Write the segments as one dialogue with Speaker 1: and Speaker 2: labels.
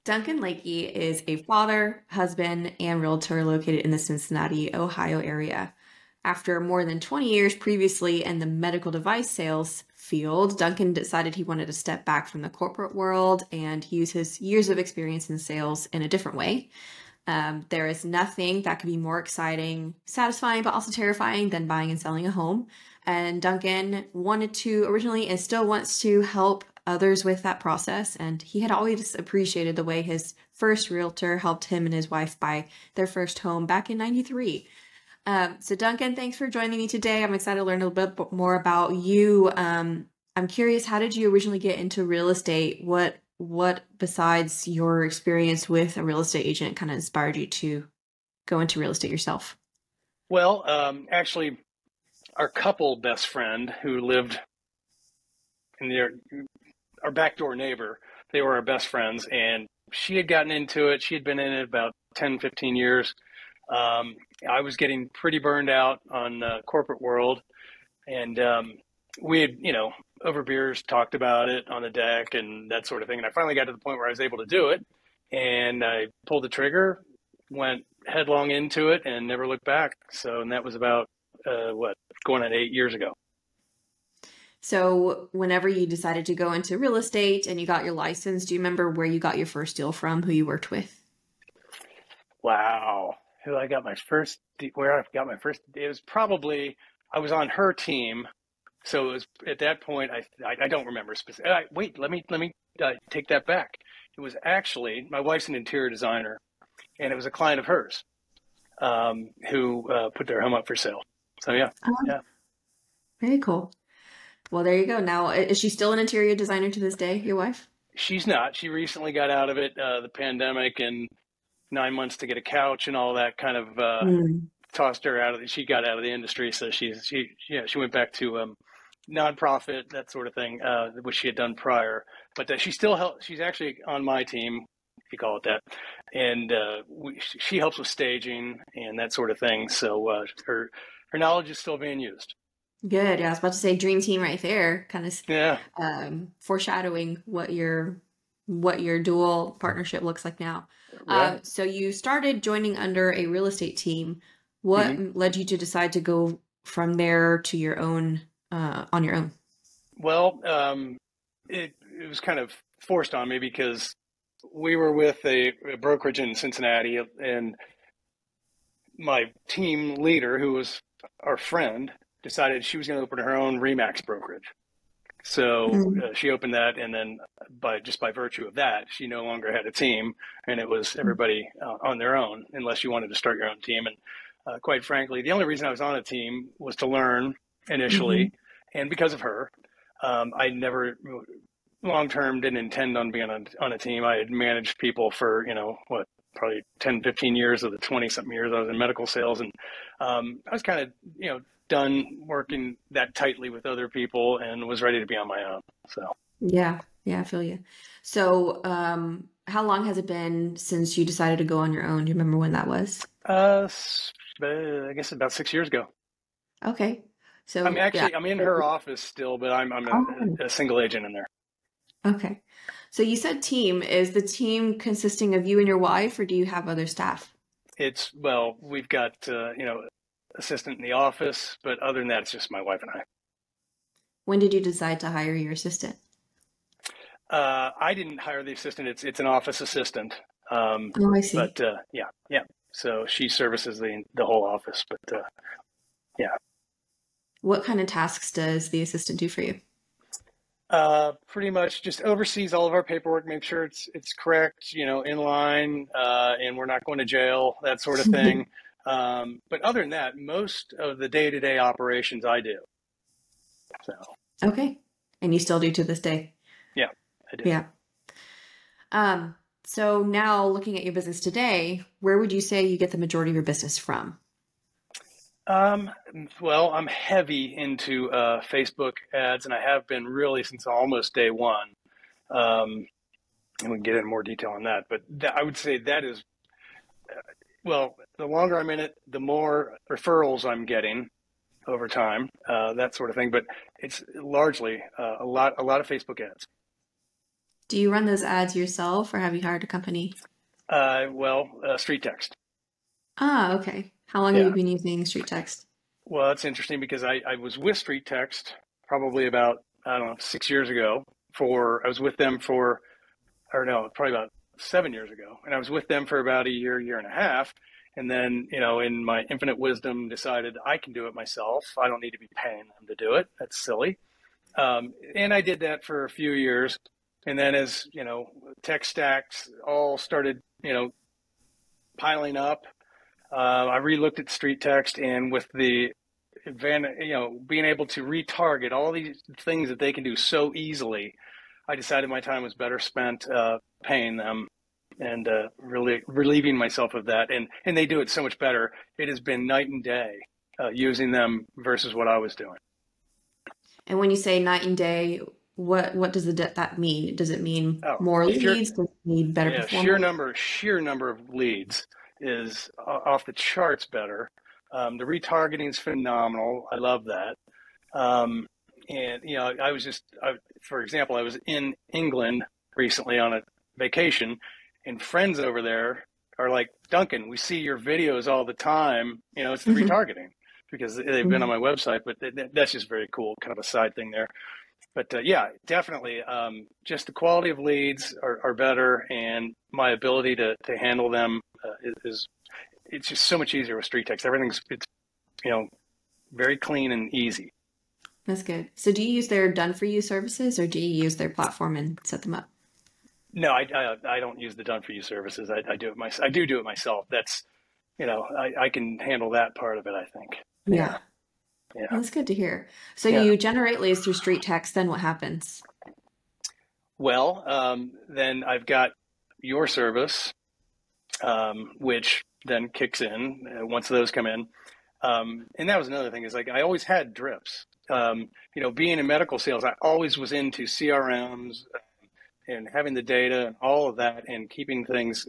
Speaker 1: Duncan Lahke is a father, husband, and realtor located in the Cincinnati, Ohio area. After more than 20 years previously in the medical device sales field, Duncan decided he wanted to step back from the corporate world and use his years of experience in sales in a different way. There is nothing that could be more exciting, satisfying, but also terrifying than buying and selling a home. And Duncan wanted to originally and still wants to help others with that process. And he had always appreciated the way his first realtor helped him and his wife buy their first home back in '93. So Duncan, thanks for joining me today. I'm excited to learn a little bit more about you. I'm curious, how did you originally get into real estate? What besides your experience with a real estate agent kind of inspired you to go into real estate yourself?
Speaker 2: Well, actually, our couple best friend who lived in our backdoor neighbor, they were our best friends, and she had gotten into it. She had been in it about 10, 15 years. I was getting pretty burned out on the corporate world, and we had, over beers talked about it on the deck and that sort of thing. And I finally got to the point where I was able to do it, and I pulled the trigger, went headlong into it, and never looked back. So, and that was about going on 8 years ago.
Speaker 1: So whenever you decided to go into real estate and you got your license, do you remember where you got your first deal from, who you worked with?
Speaker 2: Wow. Where I got my first, it was probably, I was on her team. So it was at that point, I don't remember specifically. Wait, let me take that back. It was actually, my wife's an interior designer, and it was a client of hers who put their home up for sale. So yeah.
Speaker 1: Very cool. Well, there you go. Now, is she still an interior designer to this day, your wife?
Speaker 2: She's not. She recently got out of it, the pandemic, and 9 months to get a couch and all that kind of tossed her out of she got out of the industry. So she went back to nonprofit, that sort of thing, which she had done prior. But she still she's actually on my team, if you call it that. And she helps with staging and that sort of thing. So her knowledge is still being used.
Speaker 1: Good. Yeah, I was about to say dream team right there, kind of foreshadowing what your dual partnership looks like now.
Speaker 2: Right.
Speaker 1: So you started joining under a real estate team. What led you to decide to go from there to your own on your own?
Speaker 2: Well, it was kind of forced on me because we were with a brokerage in Cincinnati, and my team leader, who was our friend, decided she was going to open her own Remax brokerage. So she opened that, and then by virtue of that, she no longer had a team, and it was everybody on their own, unless you wanted to start your own team. And quite frankly, the only reason I was on a team was to learn initially, and because of her. I never long-term didn't intend on being on a team. I had managed people for, probably 10, 15 years of the 20-something years I was in medical sales. And I was kind of, done working that tightly with other people and was ready to be on my own. So
Speaker 1: yeah, I feel you. So how long has it been since you decided to go on your own? Do you remember when that was?
Speaker 2: I guess about 6 years ago.
Speaker 1: Okay. So
Speaker 2: I'm in her office still, but I'm a single agent in there.
Speaker 1: Okay. So you said team. Is the team consisting of you and your wife, or do you have other staff?
Speaker 2: We've got, assistant in the office, but other than that, it's just my wife and I.
Speaker 1: When did you decide to hire your assistant?
Speaker 2: I didn't hire the assistant. It's an office assistant.
Speaker 1: I see.
Speaker 2: But yeah. So she services the whole office, but yeah.
Speaker 1: What kind of tasks does the assistant do for you?
Speaker 2: Pretty much just oversees all of our paperwork, make sure it's correct, in line, and we're not going to jail, that sort of thing. But other than that, most of the day-to-day operations I do. So.
Speaker 1: Okay. And you still do to this day?
Speaker 2: Yeah, I do.
Speaker 1: Yeah. So now looking at your business today, where would you say you get the majority of your business from?
Speaker 2: Well, I'm heavy into Facebook ads, and I have been really since almost day one. And we can get into more detail on that. But I would say that is, the longer I'm in it, the more referrals I'm getting over time, that sort of thing. But it's largely a lot of Facebook ads.
Speaker 1: Do you run those ads yourself or have you hired a company?
Speaker 2: StreetText.
Speaker 1: Ah, okay. How long have you
Speaker 2: Yeah.
Speaker 1: been using StreetText?
Speaker 2: Well, it's interesting because I was with StreetText probably about, I don't know, 6 years ago. I was with them for, or no, probably about 7 years ago. And I was with them for about a year, year and a half. And then, in my infinite wisdom, decided I can do it myself. I don't need to be paying them to do it. That's silly. And I did that for a few years. And then as, tech stacks all started, piling up, I relooked at StreetText, and with the being able to retarget all these things that they can do so easily, I decided my time was better spent paying them and really relieving myself of that. And they do it so much better. It has been night and day using them versus what I was doing.
Speaker 1: And when you say night and day, what does that mean? Does it mean
Speaker 2: Oh,
Speaker 1: more leads? Does it mean better
Speaker 2: yeah,
Speaker 1: performance?
Speaker 2: sheer number of leads is off the charts better. The retargeting is phenomenal. I love that. And for example, I was in England recently on a vacation, and friends over there are like, Duncan, we see your videos all the time. It's the retargeting because they've been on my website, but that's just very cool, kind of a side thing there. But yeah, definitely, just the quality of leads are better, and my ability to handle them it's just so much easier with StreetText. It's very clean and easy.
Speaker 1: That's good. So do you use their done for you services or do you use their platform and set them up?
Speaker 2: No, I don't use the done for you services. I do it myself. I do it myself. That's I can handle that part of it, I think.
Speaker 1: Yeah.
Speaker 2: Yeah.
Speaker 1: Well, that's good to hear. So
Speaker 2: Yeah.
Speaker 1: you generate leads through StreetText, then what happens?
Speaker 2: Well, then I've got your service, which then kicks in once those come in. And that was another thing is like I always had drips. Being in medical sales, I always was into CRMs and having the data and all of that and keeping things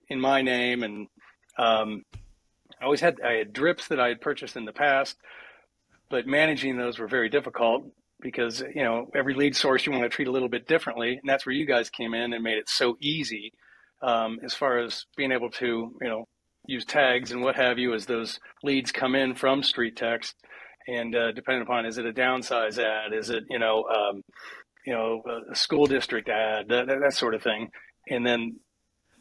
Speaker 2: in my name. And I had drips that I had purchased in the past, but managing those were very difficult because, every lead source you want to treat a little bit differently. And that's where you guys came in and made it so easy as far as being able to, use tags and what have you as those leads come in from StreetText. And depending upon, is it a downsize ad? Is it, a school district ad, that sort of thing. And then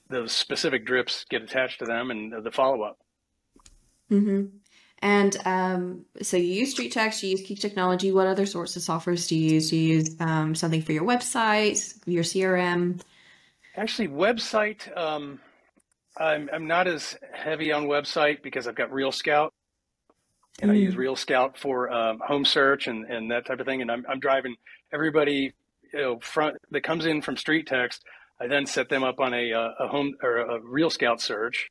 Speaker 2: those specific drips get attached to them and the follow-up.
Speaker 1: Mm-hmm. And so you use StreetText, you use Key Technology. What other sorts of softwares do you use? Do you use something for your website, your CRM?
Speaker 2: Actually, website, I'm not as heavy on website because I've got RealScout, and I use RealScout for home search and that type of thing. And I'm driving everybody front that comes in from StreetText. I then set them up on a home or a RealScout search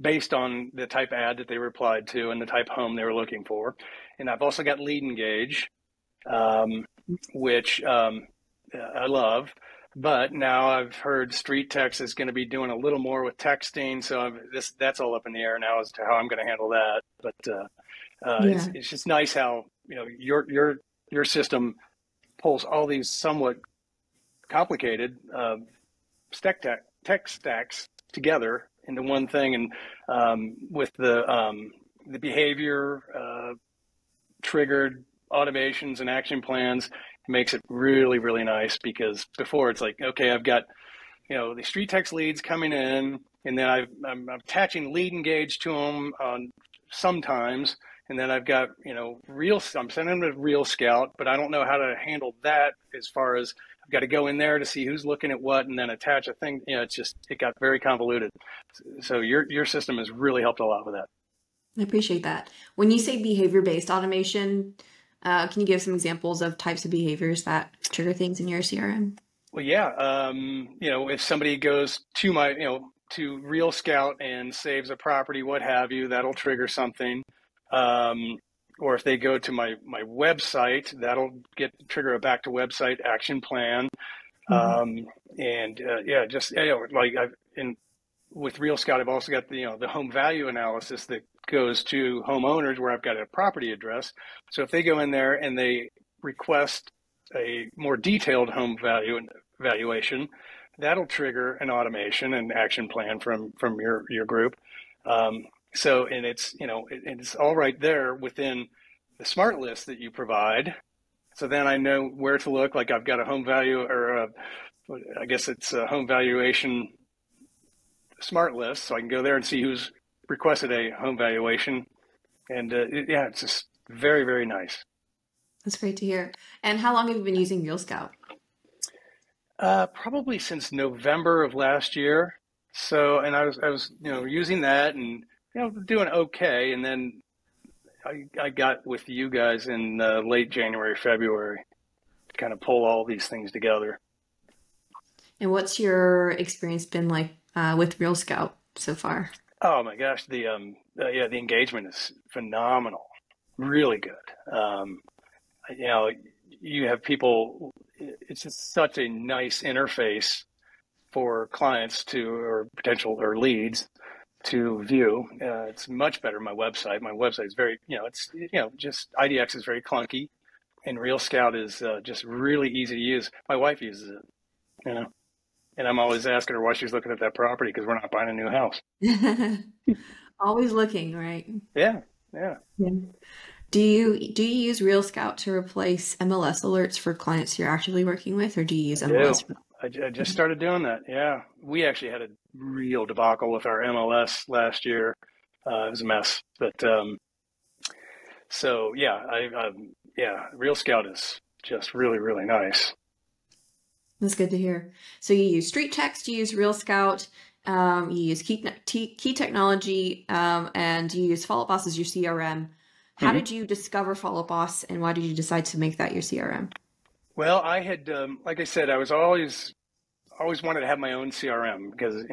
Speaker 2: based on the type ad that they replied to and the type home they were looking for. And I've also got Lead Engage, which I love. But now I've heard StreetText is going to be doing a little more with texting, so that's all up in the air now as to how I'm going to handle that. But it's just nice how your system pulls all these somewhat complicated tech stacks together into one thing, and with the behavior triggered automations and action plans, it makes it really, really nice because before it's like, okay, I've got, the StreetText leads coming in, and then I'm attaching Lead Engage to them sometimes, and then I've got, I'm sending them to RealScout, but I don't know how to handle that as far as I've got to go in there to see who's looking at what and then attach a thing. It got very convoluted. So your system has really helped a lot with that.
Speaker 1: I appreciate that. When you say behavior-based automation, can you give some examples of types of behaviors that trigger things in your CRM?
Speaker 2: Well, yeah. If somebody goes to to RealScout and saves a property, what have you, that'll trigger something. Or if they go to my website, that'll trigger a back to website action plan. With RealScout, I've also got the home value analysis that goes to homeowners where I've got a property address. So if they go in there and they request a more detailed home value valuation, that'll trigger an automation and action plan from your group. So, and it's, it's all right there within the smart list that you provide. So then I know where to look. Like I've got a home value, or I guess it's a home valuation smart list. So I can go there and see who's requested a home valuation. And yeah, it's just very, very nice.
Speaker 1: That's great to hear. And how long have you been using RealScout?
Speaker 2: Probably since November of last year. So, and I was, using that and, doing okay. And then I got with you guys in late January, February to kind of pull all these things together.
Speaker 1: And what's your experience been like with RealScout so far?
Speaker 2: Oh my gosh, the engagement is phenomenal, really good. You have people. It's just such a nice interface for clients or potential or leads to view. It's much better than my website. My website is very, just IDX is very clunky, and RealScout is just really easy to use. My wife uses it, and I'm always asking her why she's looking at that property because we're not buying a new house.
Speaker 1: Always looking, right?
Speaker 2: Yeah.
Speaker 1: Do you use RealScout to replace MLS alerts for clients you're actively working with, or do you use MLS?
Speaker 2: I just started doing that. Yeah, we actually had a real debacle with our MLS last year. It was a mess, but so yeah, RealScout is just really, really nice.
Speaker 1: That's good to hear. So you use StreetText, you use RealScout, you use Key Technology, and you use Follow Up Boss as your CRM. How did you discover Follow Up Boss, and why did you decide to make that your CRM?
Speaker 2: Well, I had, like I said, I was always wanted to have my own CRM because,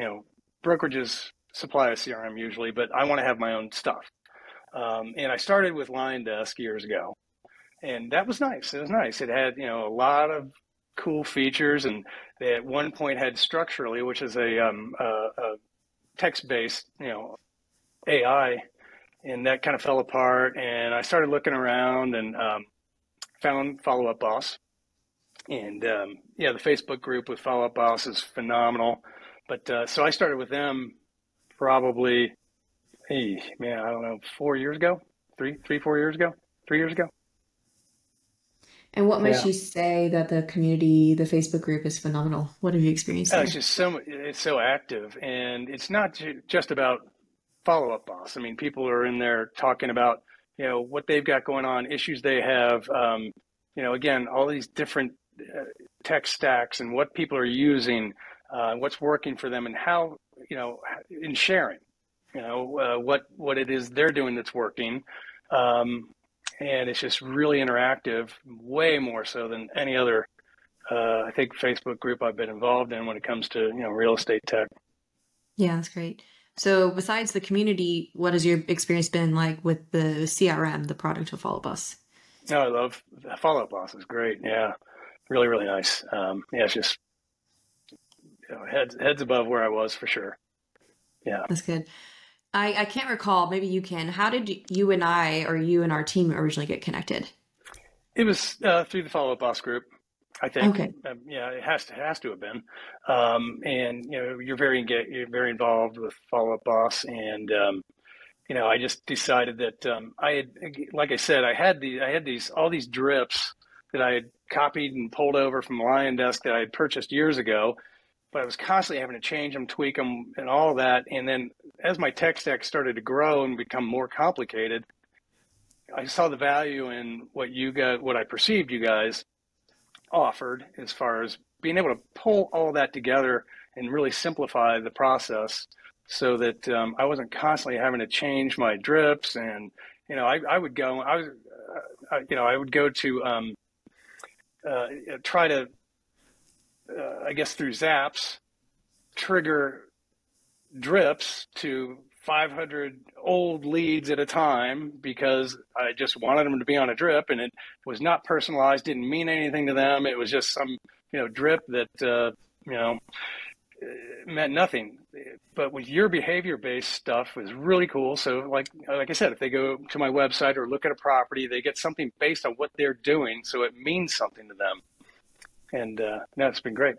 Speaker 2: brokerages supply a CRM usually, but I want to have my own stuff. And I started with LionDesk years ago, and that was nice. It was nice. It had, a lot of cool features, and they at one point had Structurally, which is a text-based, AI, and that kind of fell apart. And I started looking around and found Follow Up Boss. And the Facebook group with Follow Up Boss is phenomenal. But so I started with them probably, I don't know, 4 years ago, 4 years ago, 3 years ago.
Speaker 1: And what makes you say that the community, the Facebook group, is phenomenal? What have you experienced there?
Speaker 2: It's just it's so active, and it's not just about Follow Up Boss. I mean, people are in there talking about, what they've got going on, issues they have, again, all these different tech stacks and what people are using, what's working for them, and how, in sharing, what it is they're doing that's working. And it's just really interactive, way more so than any other, I think, Facebook group I've been involved in when it comes to, real estate tech.
Speaker 1: Yeah, that's great. So besides the community, what has your experience been like with the CRM, the product of Follow Up Boss?
Speaker 2: No, I love Follow Up Boss. It's great. Yeah, really, really nice. It's just heads above where I was for sure. Yeah,
Speaker 1: that's good. I can't recall. Maybe you can. How did you and our team originally get connected?
Speaker 2: It was through the Follow Up Boss group, I think.
Speaker 1: Okay.
Speaker 2: It has to have been. And you're very involved with Follow Up Boss, and I just decided that I had, like I said, I had all these drips that I had copied and pulled over from LionDesk that I had purchased years ago, but I was constantly having to change them, tweak them, and all that. And then as my tech stack started to grow and become more complicated, I saw the value in what I perceived you guys offered as far as being able to pull all that together and really simplify the process so that I wasn't constantly having to change my drips. And, I would go to try to, I guess through Zaps, trigger drips to 500 old leads at a time because I just wanted them to be on a drip, and it was not personalized, didn't mean anything to them. It was just some, drip that, meant nothing. But with your behavior-based stuff was really cool. So like I said, if they go to my website or look at a property, they get something based on what they're doing. So it means something to them. And that's been great.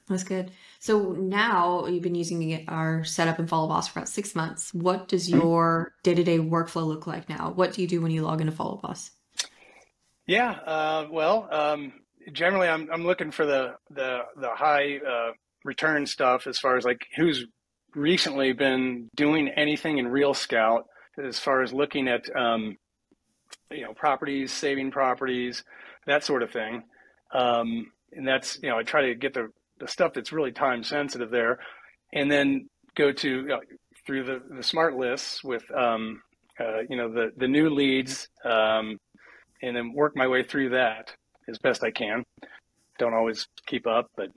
Speaker 1: That's good. So now you've been using our setup and Follow Boss for about 6 months. What does your day-to-day workflow look like now? What do you do when you log into Follow Boss?
Speaker 2: Yeah, generally I'm looking for the high return stuff as far as like who's recently been doing anything in RealScout as far as looking at properties, saving properties, that sort of thing. And that's, I try to get the stuff that's really time sensitive there, and then go to through the smart lists with the new leads, and then work my way through that as best I can. Don't always keep up, but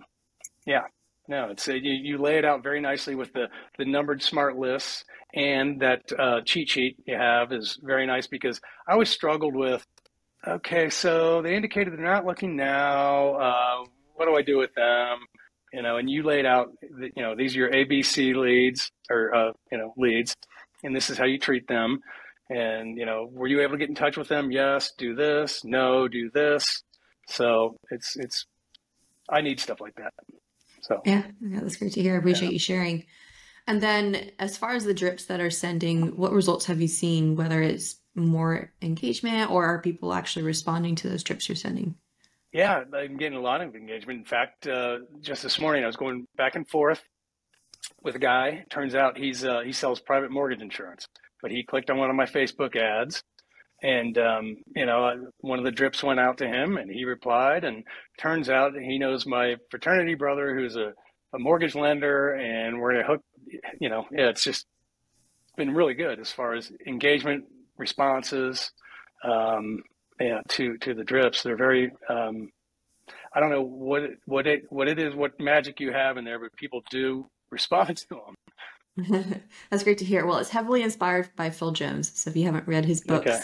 Speaker 2: yeah, no, it's you lay it out very nicely with the numbered smart lists, and that cheat sheet you have is very nice because I always struggled with, okay, so they indicated they're not looking now. What do I do with them? And you laid out, these are your ABC leads or, leads, and this is how you treat them. And, were you able to get in touch with them? Yes, do this. No, do this. So I need stuff like that. So
Speaker 1: yeah, that's great to hear. I appreciate you sharing. And then as far as the drips that are sending, what results have you seen, whether it's more engagement or are people actually responding to those drips you're sending?
Speaker 2: Yeah, I'm getting a lot of engagement. In fact, just this morning I was going back and forth with a guy. Turns out he sells private mortgage insurance, but he clicked on one of my Facebook ads, and one of the drips went out to him, and he replied. And turns out he knows my fraternity brother, who's a mortgage lender, and we're gonna hook. It's just been really good as far as engagement, responses. To the drips. They're very, I don't know what it is, what magic you have in there, but people do respond to them.
Speaker 1: That's great to hear. Well, it's heavily inspired by Phil Jones. So if you haven't read his books,
Speaker 2: Okay.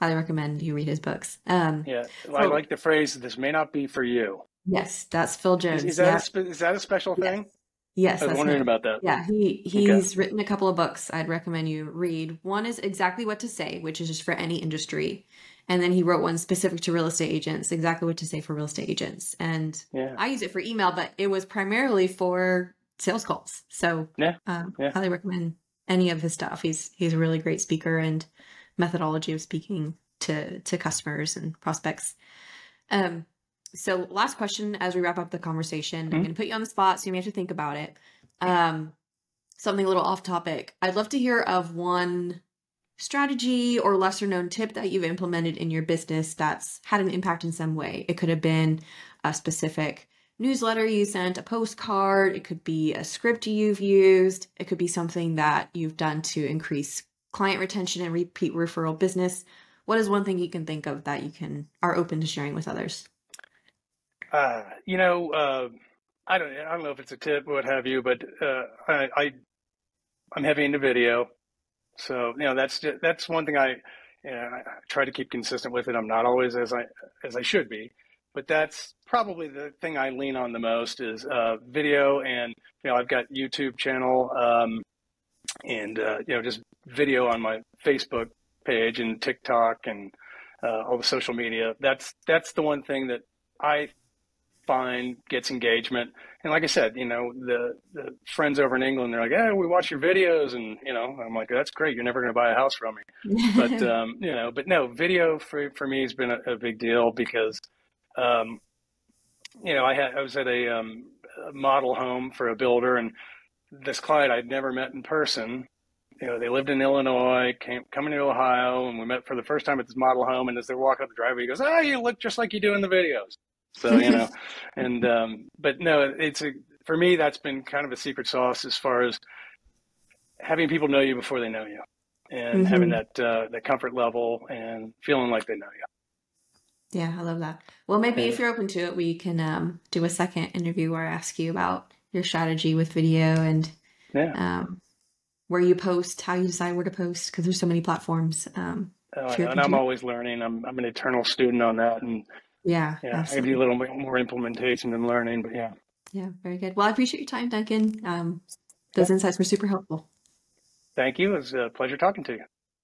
Speaker 1: highly recommend you read his books.
Speaker 2: Yeah, I like the phrase, "This may not be for you."
Speaker 1: Yes, that's Phil Jones.
Speaker 2: Is that a special thing?
Speaker 1: Yes,
Speaker 2: I was
Speaker 1: that's
Speaker 2: wondering
Speaker 1: him.
Speaker 2: about that.
Speaker 1: Yeah,
Speaker 2: Okay.
Speaker 1: he's written a couple of books I'd recommend you read. One is Exactly What to Say, which is just for any industry. And then he wrote one specific to real estate agents, Exactly What to Say for real estate agents. And
Speaker 2: Yeah.
Speaker 1: I use it for email, but it was primarily for sales calls. So
Speaker 2: Yeah.
Speaker 1: highly recommend any of his stuff. He's a really great speaker and methodology of speaking to customers and prospects. So last question as we wrap up the conversation, I'm going to put you on the spot, so you may have to think about it. Something a little off topic. I'd love to hear of one strategy or lesser known tip that you've implemented in your business that's had an impact in some way. It could have been a specific newsletter you sent, a postcard. It could be a script you've used. It could be something that you've done to increase client retention and repeat referral business. What is one thing you can think of that you are open to sharing with others?
Speaker 2: I don't know if it's a tip or what have you, but I'm heavy into video, so that's one thing I try to keep consistent with it. I'm not always as I should be, but that's probably the thing I lean on the most is video, and I've got YouTube channel, and just video on my Facebook page and TikTok and all the social media. That's the one thing that I find gets engagement. And like I said, the friends over in England, they're like, "Yeah, we watch your videos," and I'm like, "That's great. You're never going to buy a house from me." But but no, video for me has been a big deal because I was at a model home for a builder, and this client I'd never met in person. They lived in Illinois, coming to Ohio, and we met for the first time at this model home. And as they walk up the driveway, he goes, "Oh, you look just like you do in the videos." So, and, but no, for me, that's been kind of a secret sauce as far as having people know you before they know you, and having that comfort level and feeling like they know you.
Speaker 1: Yeah, I love that. Well, maybe if you're open to it, we can do a second interview where I ask you about your strategy with video and where you post, how you decide where to post, because there's so many platforms.
Speaker 2: And I'm always learning. I'm an eternal student on that, and
Speaker 1: yeah,
Speaker 2: I can do a little bit more implementation and learning, but yeah.
Speaker 1: Yeah, very good. Well, I appreciate your time, Duncan. Those insights were super helpful.
Speaker 2: Thank you. It was a pleasure talking to you.